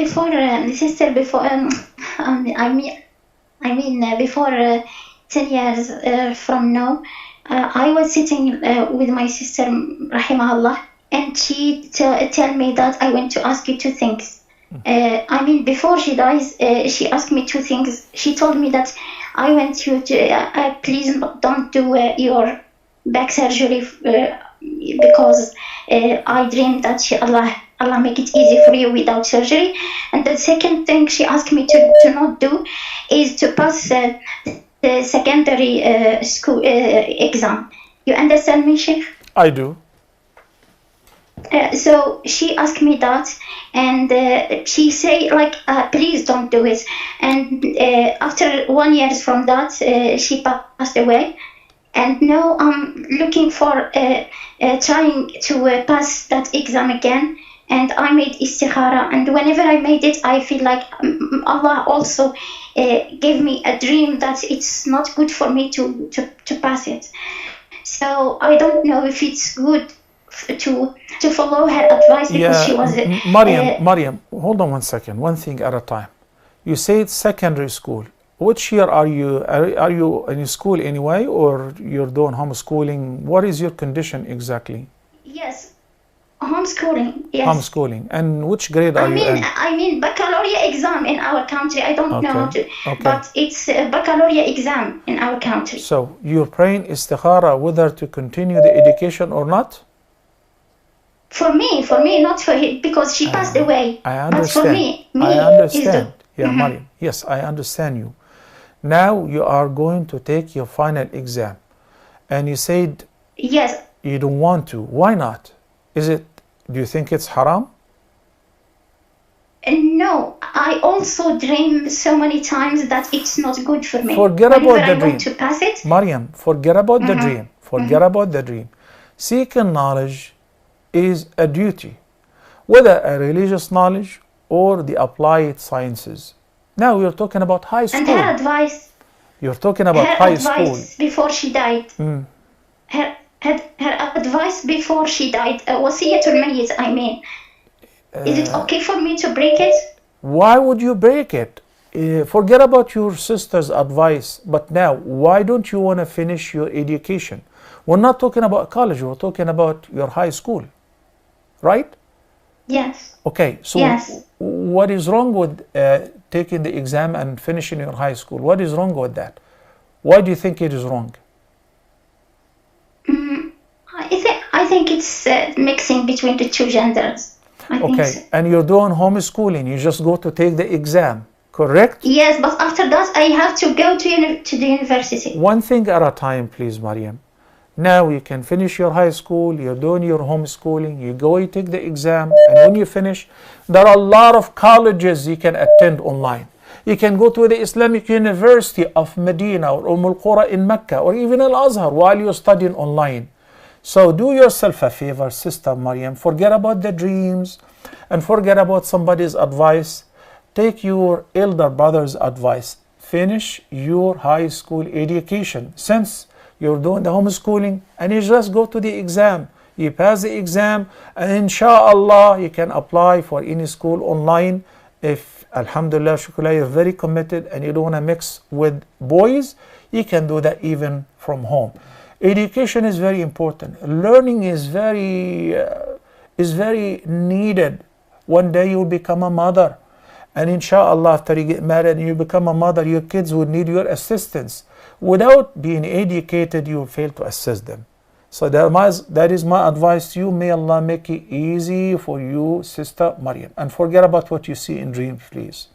before sister before before 10 years from now, I was sitting with my sister, rahimahullah, and she tell me that I want to ask you two things. Before she dies, she asked me two things. She told me that I want you to please don't do your back surgery because I dream that Allah make it easy for you without surgery. And the second thing she asked me to not do is to pass the secondary school exam. You understand me, Sheikh? I do. So she asked me that, and she say like, please don't do it. And after 1 year from that, she passed away. And now I'm looking for trying to pass that exam again. And I made istikhara, and whenever I made it, I feel like Allah also gave me a dream that it's not good for me to pass it. So I don't know if it's good to follow her advice because she was. Mariam, hold on 1 second. One thing at a time. You say it's secondary school. Which year are you? Are you in school anyway, or you're doing homeschooling? What is your condition exactly? Yes. Homeschooling, yes. Homeschooling. And which grade are you in? I mean baccalaureate exam in our country. I don't know how to, but it's a baccalaureate exam in our country. So you're praying istikhara whether to continue the education or not? For me, not for him, because she passed away. I understand. But for me I understand. Mariam. Yes, I understand you. Now you are going to take your final exam. And you said yes. You don't want to. Why not? Do you think it's haram? No, I also dream so many times that it's not good for me. Forget about the dream. To pass it. Mariam, forget about the dream. Forget about the dream. Seeking knowledge is a duty, whether a religious knowledge or the applied sciences. Now we're talking about high school. And her advice. You're talking about high school. Her advice before she died. Her advice before she died, wasiyatul mayyit, I mean. Is it okay for me to break it? Why would you break it? Forget about your sister's advice, but now, why don't you want to finish your education? We're not talking about college, we're talking about your high school, right? Yes. Okay, so yes. What is wrong with taking the exam and finishing your high school? What is wrong with that? Why do you think it is wrong? I think it's mixing between the two genders. I think so. And you're doing homeschooling. You just go to take the exam, correct? Yes, but after that I have to go to the university. One thing at a time, please, Mariam. Now you can finish your high school, you're doing your homeschooling, you go, you take the exam, and when you finish, there are a lot of colleges you can attend online. You can go to the Islamic University of Medina or Al Qura in Mecca or even Al Azhar while you're studying online. So do yourself a favor, Sister Mariam. Forget about the dreams and forget about somebody's advice. Take your elder brother's advice. Finish your high school education. Since you're doing the homeschooling, and you just go to the exam. You pass the exam, and inshallah, you can apply for any school online. If, alhamdulillah, shukrullah, you're very committed and you don't want to mix with boys, you can do that even from home. Education is very important. Learning is very needed. One day you'll become a mother, and inshallah, after you get married and you become a mother, your kids would need your assistance. Without being educated, you will fail to assist them. So that is my advice to you. May Allah make it easy for you, Sister Mariam. And forget about what you see in dreams, please.